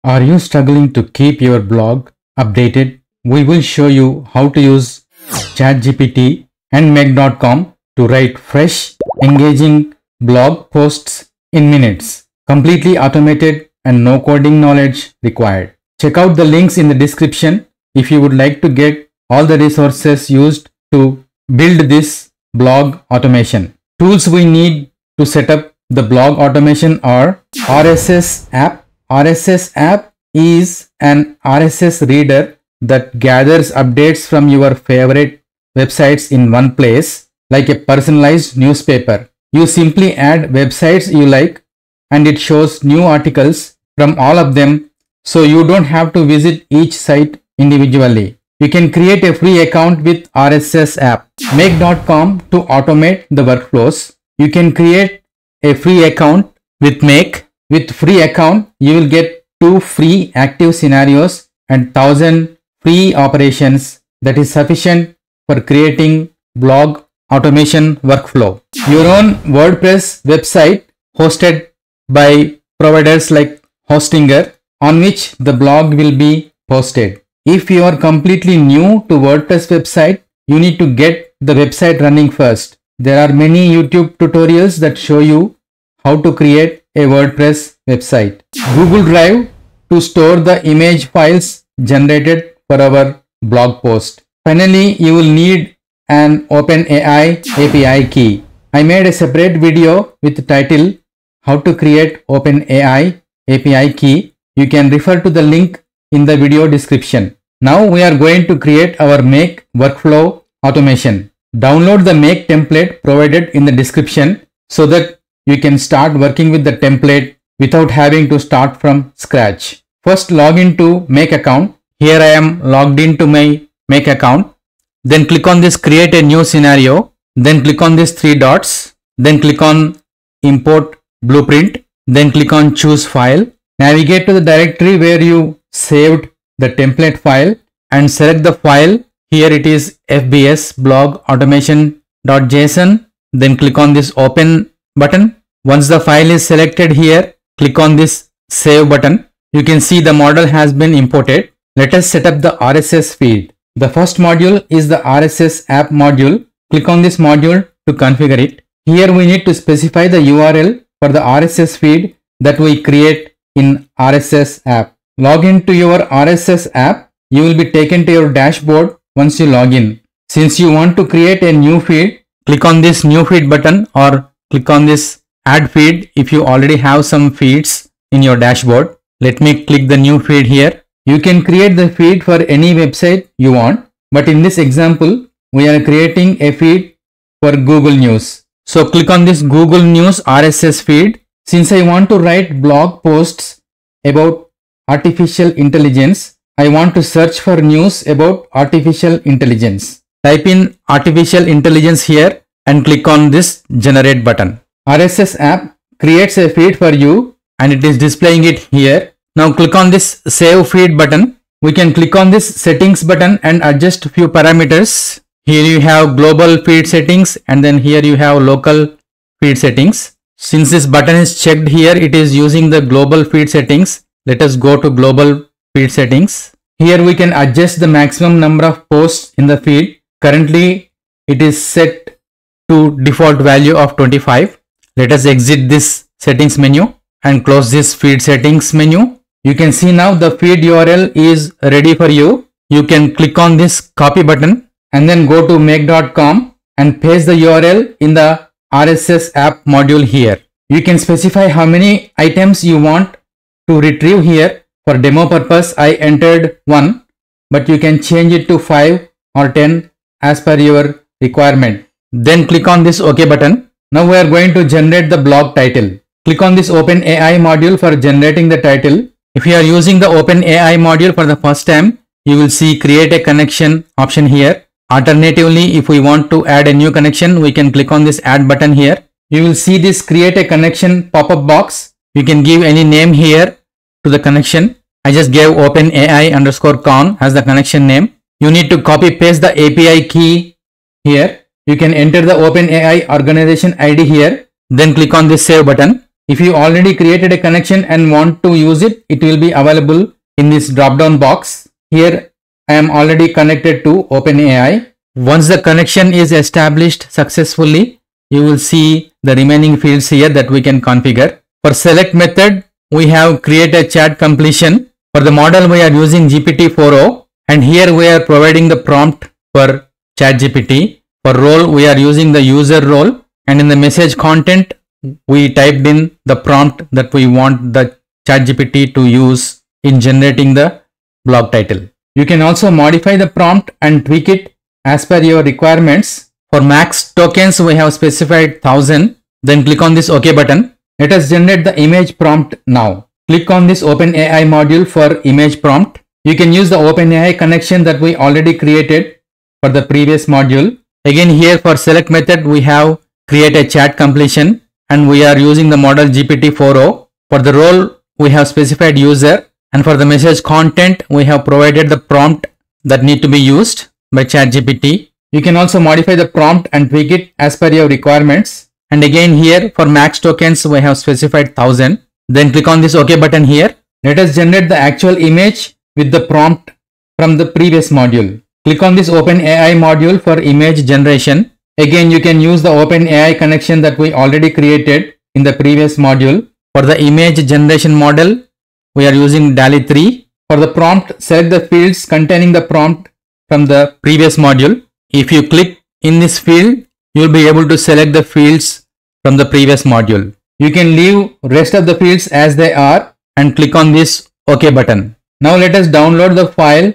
Are you struggling to keep your blog updated? We will show you how to use ChatGPT and Make.com to write fresh, engaging blog posts in minutes. Completely automated and no coding knowledge required. Check out the links in the description if you would like to get all the resources used to build this blog automation. Tools we need to set up the blog automation are RSS app. RSS app is an RSS reader that gathers updates from your favorite websites in one place, like a personalized newspaper. You simply add websites you like and it shows new articles from all of them, so you don't have to visit each site individually. You can create a free account with RSS app. Make.com to automate the workflows. You can create a free account with Make. With free account, you will get 2 free active scenarios and 1000 free operations. That is sufficient for creating blog automation workflow. Your own WordPress website hosted by providers like Hostinger, on which the blog will be posted. If you are completely new to WordPress website, you need to get the website running first. There are many YouTube tutorials that show you how to create a WordPress website. Google Drive to store the image files generated for our blog post. Finally, you will need an OpenAI API key. I made a separate video with the title How to Create OpenAI API Key. You can refer to the link in the video description. Now we are going to create our Make workflow automation. Download the Make template provided in the description so that you can start working with the template without having to start from scratch. First, log into Make account. Here I am logged into my Make account. Then click on this Create a new scenario. Then click on this 3 dots. Then click on Import Blueprint. Then click on Choose File. Navigate to the directory where you saved the template file and select the file. Here it is FBS blog automation.json. Then click on this Open button. Once the file is selected here, click on this Save button. You can see the model has been imported. Let us set up the RSS feed. The first module is the RSS app module. Click on this module to configure it. Here we need to specify the URL for the RSS feed that we create in RSS app. Log into your RSS app. You will be taken to your dashboard once you log in. Since you want to create a new feed, click on this New Feed button or click on this Add Feed if you already have some feeds in your dashboard. Let me click the new feed here. You can create the feed for any website you want, but in this example, we are creating a feed for Google News. So click on this Google News RSS feed. Since I want to write blog posts about artificial intelligence, I want to search for news about artificial intelligence. Type in artificial intelligence here and click on this Generate button. RSS app creates a feed for you and it is displaying it here. Now click on this Save Feed button. We can click on this Settings button and adjust few parameters. Here you have global feed settings and then here you have local feed settings. Since this button is checked here, it is using the global feed settings. Let us go to global feed settings. Here we can adjust the maximum number of posts in the feed. Currently it is set to default value of 25. Let us exit this settings menu and close this feed settings menu. You can see now the feed URL is ready for you. You can click on this copy button and then go to make.com and paste the URL in the RSS app module here. You can specify how many items you want to retrieve here. For demo purpose, I entered 1, but you can change it to 5 or 10 as per your requirement. Then click on this OK button. Now we are going to generate the blog title. Click on this OpenAI module for generating the title. If you are using the OpenAI module for the first time, you will see Create a Connection option here. Alternatively, if we want to add a new connection, we can click on this Add button here. You will see this Create a Connection pop-up box. You can give any name here to the connection. I just gave OpenAI_con as the connection name. You need to copy paste the API key here. You can enter the OpenAI organization ID here. Then click on this Save button. If you already created a connection and want to use it, it will be available in this drop down box. Here I am already connected to OpenAI. Once the connection is established successfully, you will see the remaining fields here that we can configure. For select method, we have created chat completion. For the model, we are using GPT-4o, and here we are providing the prompt for ChatGPT. For role, we are using the user role, and in the message content, we typed in the prompt that we want the ChatGPT to use in generating the blog title. You can also modify the prompt and tweak it as per your requirements. For max tokens, we have specified 1000. Then click on this OK button. Let us generate the image prompt now. Click on this OpenAI module for image prompt. You can use the OpenAI connection that we already created for the previous module. Again, here for select method, we have created chat completion, and we are using the model GPT-4o. For the role, we have specified user, and for the message content, we have provided the prompt that need to be used by ChatGPT. You can also modify the prompt and tweak it as per your requirements. And again, here for max tokens, we have specified 1000. Then click on this OK button here. Let us generate the actual image with the prompt from the previous module. Click on this OpenAI module for image generation. Again, you can use the OpenAI connection that we already created in the previous module. For the image generation model, we are using DALL-E 3. For the prompt, select the fields containing the prompt from the previous module. If you click in this field, you will be able to select the fields from the previous module. You can leave rest of the fields as they are and click on this OK button. Now let us download the file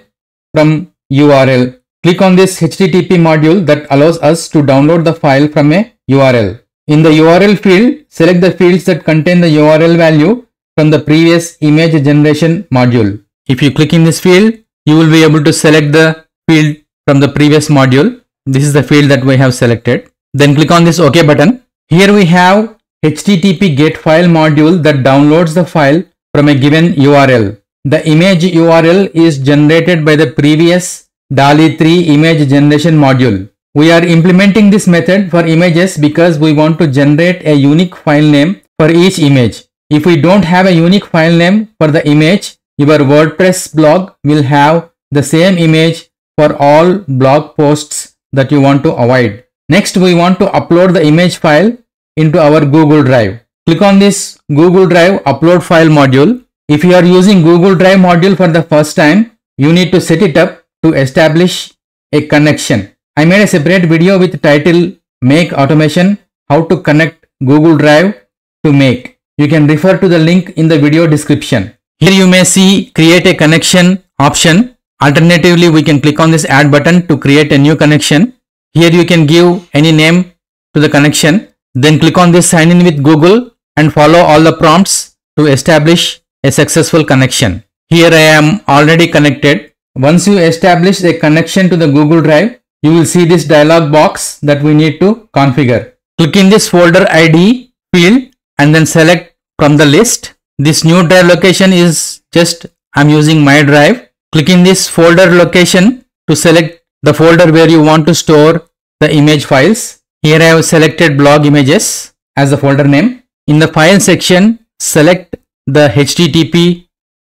from URL. Click on this HTTP module that allows us to download the file from a URL. In the URL field, select the fields that contain the URL value from the previous image generation module. If you click in this field, you will be able to select the field from the previous module. This is the field that we have selected. Then click on this OK button. Here we have HTTP get file module that downloads the file from a given URL. The image URL is generated by the previous DALL-E 3 image generation module. We are implementing this method for images because we want to generate a unique file name for each image. If we don't have a unique file name for the image, your WordPress blog will have the same image for all blog posts that you want to avoid. Next, we want to upload the image file into our Google Drive. Click on this Google Drive upload file module. If you are using Google Drive module for the first time, you need to set it up to establish a connection. I made a separate video with title Make Automation, how to connect Google Drive to Make. You can refer to the link in the video description. Here you may see create a connection option. Alternatively, we can click on this add button to create a new connection. Here you can give any name to the connection. Then click on this sign in with Google and follow all the prompts to establish a successful connection. Here I am already connected. Once you establish a connection to the Google Drive, you will see this dialog box that we need to configure. Click in this folder ID field and then select from the list. This new drive location is just I'm using my drive. Click in this folder location to select the folder where you want to store the image files. Here I have selected blog images as the folder name. In the file section, select the HTTP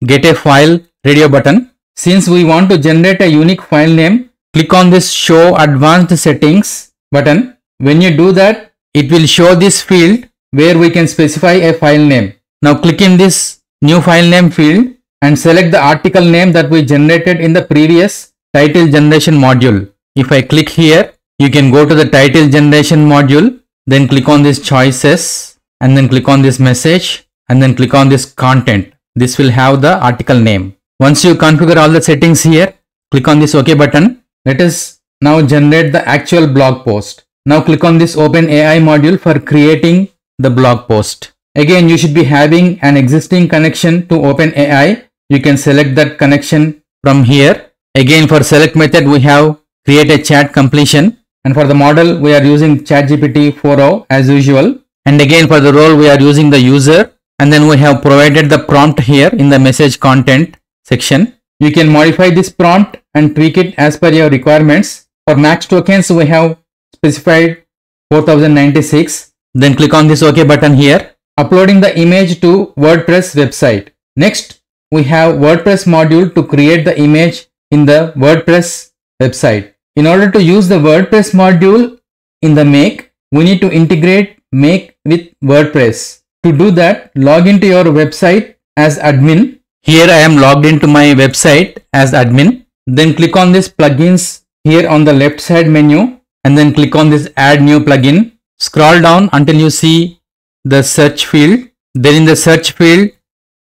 get a file radio button. Since we want to generate a unique file name, click on this show advanced settings button. When you do that, it will show this field where we can specify a file name. Now click in this new file name field and select the article name that we generated in the previous title generation module. If I click here, you can go to the title generation module, then click on this choices and then click on this message and then click on this content. This will have the article name. Once you configure all the settings here, click on this OK button. Let us now generate the actual blog post. Now click on this OpenAI module for creating the blog post. Again, you should be having an existing connection to OpenAI. You can select that connection from here. Again, for select method, we have create a chat completion. And for the model, we are using ChatGPT 4o as usual. And again, for the role, we are using the user. And then we have provided the prompt here in the message content section. You can modify this prompt and tweak it as per your requirements. For max tokens, we have specified 4096. Then click on this OK button here. uploading the image to WordPress website. Next, we have WordPress module to create the image in the WordPress website. In order to use the WordPress module in the Make, we need to integrate Make with WordPress. To do that, log into your website as admin. Here I am logged into my website as admin. Then click on this plugins here on the left side menu and then click on this add new plugin. Scroll down until you see the search field. Then in the search field,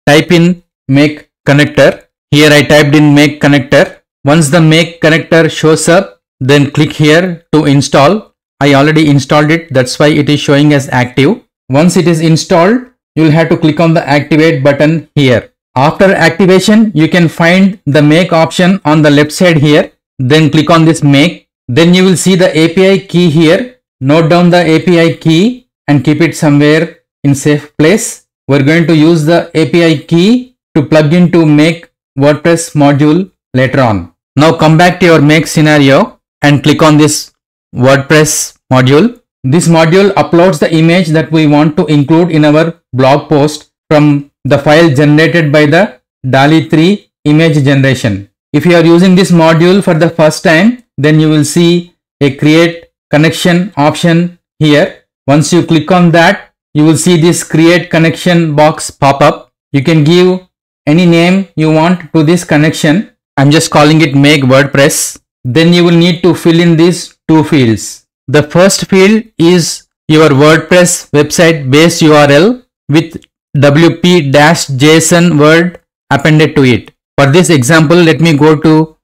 type in Make connector. Here I typed in Make connector. Once the Make connector shows up, then click here to install. I already installed it. That's why it is showing as active. Once it is installed, you will have to click on the activate button here. After activation, you can find the Make option on the left side here. Then click on this Make. Then you will see the API key here. Note down the API key and keep it somewhere in safe place. We're going to use the API key to plug into Make WordPress module later on. Now come back to your Make scenario and click on this WordPress module. This module uploads the image that we want to include in our blog post from the file generated by the DALL-E 3 image generation. If you are using this module for the first time, then you will see a create connection option here. Once you click on that, you will see this create connection box pop up. You can give any name you want to this connection. I'm just calling it Make WordPress. Then you will need to fill in these two fields. The first field is your WordPress website base URL with WP-JSON word appended to it. For this example, let me go to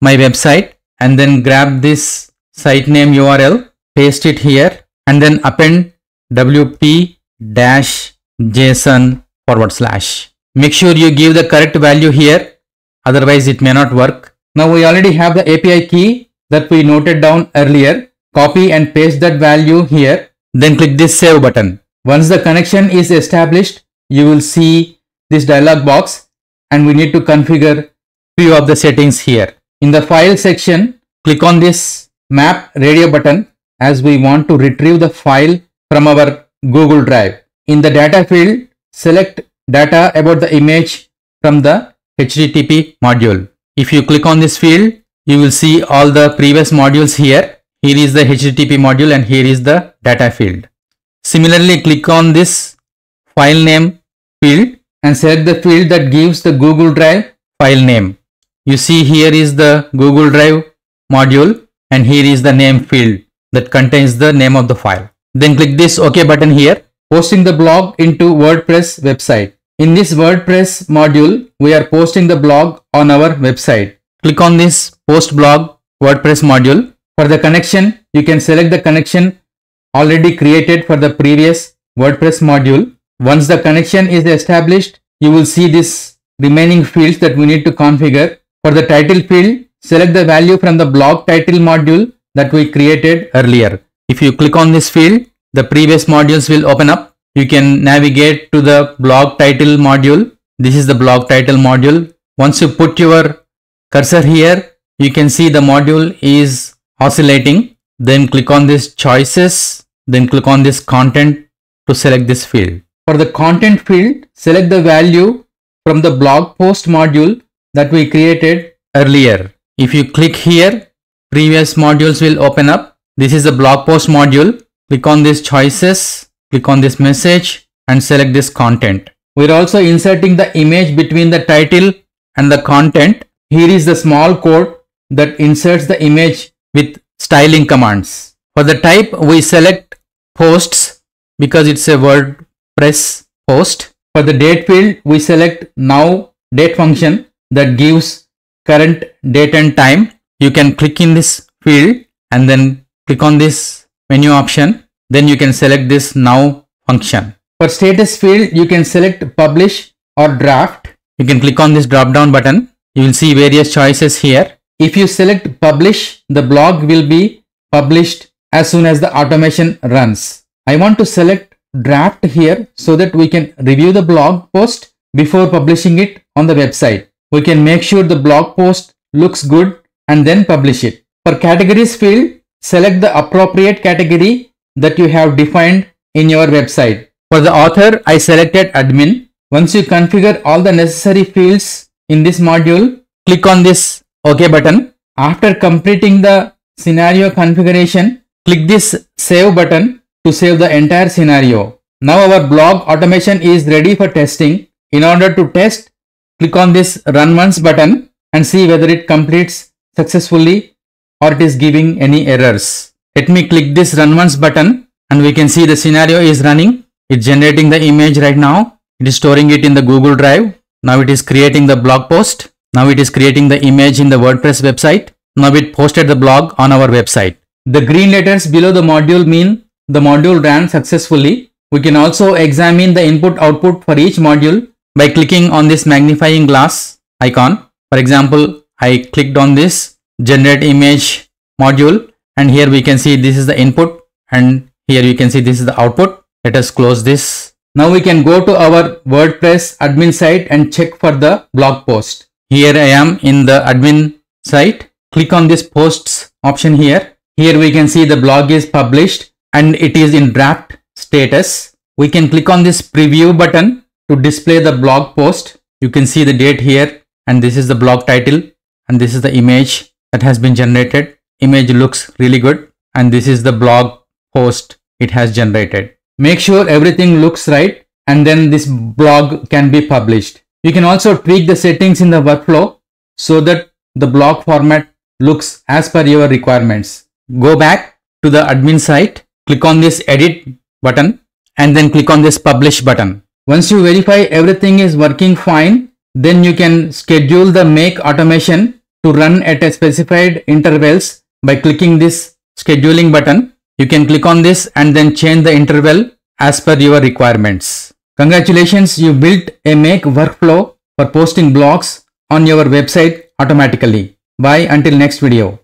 my website and then grab this site name URL, paste it here and then append WP-JSON/. Make sure you give the correct value here, otherwise it may not work. Now we already have the API key that we noted down earlier. Copy and paste that value here. Then click this save button. Once the connection is established, you will see this dialog box and we need to configure few of the settings here. In the file section, click on this map radio button as we want to retrieve the file from our Google Drive. In the data field, select data about the image from the HTTP module. If you click on this field, you will see all the previous modules here. Here is the HTTP module and here is the data field. Similarly, click on this file name field and select the field that gives the Google Drive file name. You see here is the Google Drive module and here is the name field that contains the name of the file. Then click this OK button here. Posting the blog into WordPress website. In this WordPress module, we are posting the blog on our website. Click on this post blog WordPress module. For the connection, you can select the connection already created for the previous WordPress module. Once the connection is established, you will see this remaining fields that we need to configure. For the title field, select the value from the blog title module that we created earlier. If you click on this field, the previous modules will open up. You can navigate to the blog title module. This is the blog title module. Once you put your cursor here, you can see the module is oscillating. Then click on this choices, then click on this content to select this field. For the content field, select the value from the blog post module that we created earlier. If you click here, previous modules will open up. This is the blog post module. Click on this choices, click on this message and select this content. We're also inserting the image between the title and the content. Here is the small code that inserts the image with styling commands. For the type, we select posts because it's a WordPress post. For the date field, we select now date function that gives current date and time. You can click in this field and then click on this menu option. Then you can select this now function. For status field, you can select publish or draft. You can click on this drop down button. You will see various choices here. If you select publish, the blog will be published as soon as the automation runs. I want to select draft here so that we can review the blog post before publishing it on the website. We can make sure the blog post looks good and then publish it. For categories field, select the appropriate category that you have defined in your website. For the author, I selected admin. Once you configure all the necessary fields in this module, click on this OK button. After completing the scenario configuration, click this save button to save the entire scenario. Now our blog automation is ready for testing. In order to test, click on this run once button and see whether it completes successfully or it is giving any errors. Let me click this run once button and we can see the scenario is running. It's generating the image right now. It is storing it in the Google Drive. Now it is creating the blog post. Now it is creating the image in the WordPress website. Now it posted the blog on our website. The green letters below the module mean the module ran successfully. We can also examine the input output for each module by clicking on this magnifying glass icon. For example, I clicked on this generate image module and here we can see this is the input and here you can see this is the output. Let us close this. Now we can go to our WordPress admin site and check for the blog post. Here I am in the admin site. Click on this posts option here. Here we can see the blog is published and it is in draft status. We can click on this preview button to display the blog post. You can see the date here and this is the blog title and this is the image that has been generated. Image looks really good and this is the blog post it has generated. Make sure everything looks right and then this blog can be published. You can also tweak the settings in the workflow so that the blog format looks as per your requirements. Go back to the admin site, click on this edit button and then click on this publish button. Once you verify everything is working fine, then you can schedule the make automation to run at a specified intervals by clicking this scheduling button. You can click on this and then change the interval as per your requirements. Congratulations, you built a make workflow for posting blogs on your website automatically. Bye until next video.